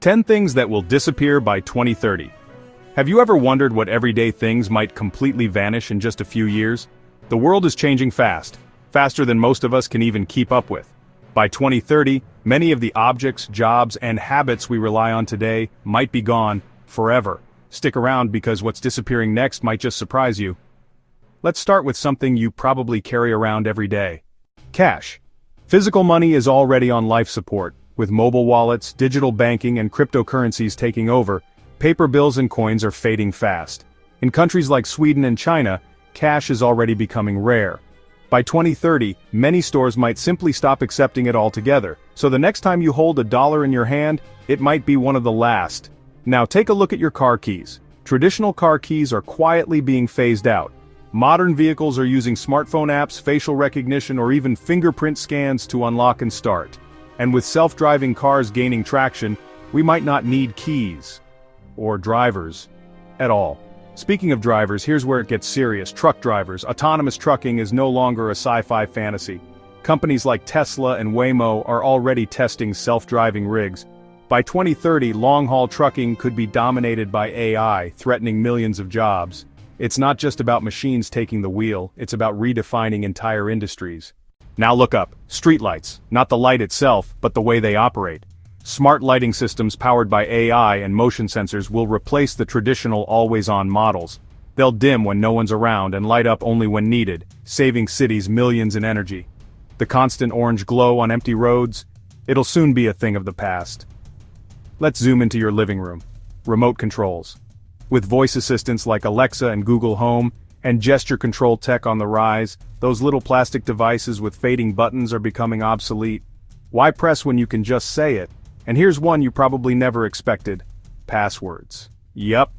10 things that will disappear by 2030. Have you ever wondered what everyday things might completely vanish in just a few years? The world is changing fast, faster than most of us can even keep up with. By 2030, many of the objects, jobs, and habits we rely on today might be gone forever. Stick around because what's disappearing next might just surprise you. Let's start with something you probably carry around every day. Cash. Physical money is already on life support. With mobile wallets, digital banking, and cryptocurrencies taking over, paper bills and coins are fading fast. In countries like Sweden and China, cash is already becoming rare. By 2030, many stores might simply stop accepting it altogether, so the next time you hold $1 in your hand, it might be one of the last. Now take a look at your car keys. Traditional car keys are quietly being phased out. Modern vehicles are using smartphone apps, facial recognition, or even fingerprint scans to unlock and start. And with self-driving cars gaining traction, we might not need keys. Or drivers. At all. Speaking of drivers, here's where it gets serious. Truck drivers. Autonomous trucking is no longer a sci-fi fantasy. Companies like Tesla and Waymo are already testing self-driving rigs. By 2030, long-haul trucking could be dominated by AI, threatening millions of jobs. It's not just about machines taking the wheel, it's about redefining entire industries. Now look up. Streetlights. Not the light itself, but the way they operate. Smart lighting systems powered by AI and motion sensors will replace the traditional always-on models. They'll dim when no one's around and light up only when needed, saving cities millions in energy. The constant orange glow on empty roads? It'll soon be a thing of the past. Let's zoom into your living room. Remote controls. With voice assistants like Alexa and Google Home, and gesture control tech on the rise, those little plastic devices with fading buttons are becoming obsolete. Why press when you can just say it? And here's one you probably never expected. Passwords. Yup.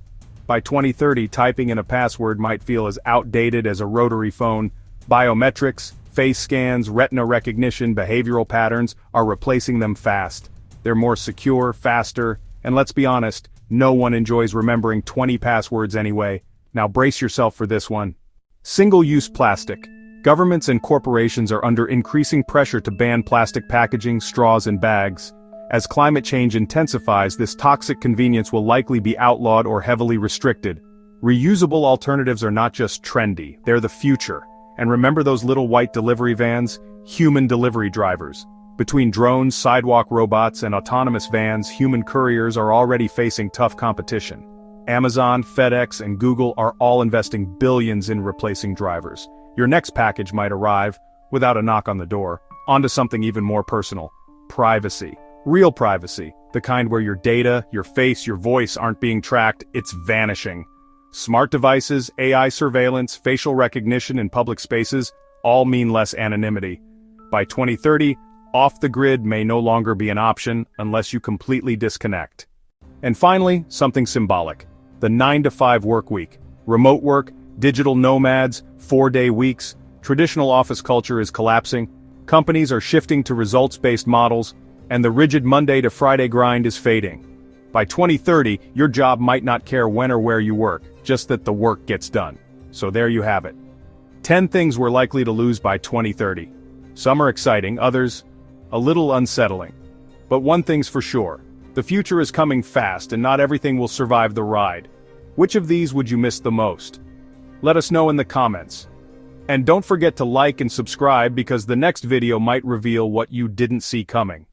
By 2030, typing in a password might feel as outdated as a rotary phone. Biometrics, face scans, retina recognition, behavioral patterns are replacing them fast. They're more secure, faster, and let's be honest, no one enjoys remembering 20 passwords anyway. Now brace yourself for this one. Single-use plastic. Governments and corporations are under increasing pressure to ban plastic packaging, straws, and bags. As climate change intensifies, this toxic convenience will likely be outlawed or heavily restricted. Reusable alternatives are not just trendy, they're the future. And remember those little white delivery vans? Human delivery drivers. Between drones, sidewalk robots, and autonomous vans, human couriers are already facing tough competition. Amazon, FedEx, and Google are all investing billions in replacing drivers. Your next package might arrive, without a knock on the door, onto something even more personal. Privacy. Real privacy. The kind where your data, your face, your voice aren't being tracked, it's vanishing. Smart devices, AI surveillance, facial recognition in public spaces, all mean less anonymity. By 2030, off the grid may no longer be an option unless you completely disconnect. And finally, something symbolic. The 9-to-5 work week. Remote work, digital nomads, 4-day weeks. Traditional office culture is collapsing. Companies are shifting to results-based models, and the rigid Monday to Friday grind is fading. By 2030, your job might not care when or where you work, just that the work gets done. So there you have it. 10 things we're likely to lose by 2030. Some are exciting, others a little unsettling. But one thing's for sure. The future is coming fast and not everything will survive the ride. Which of these would you miss the most? Let us know in the comments. And don't forget to like and subscribe because the next video might reveal what you didn't see coming.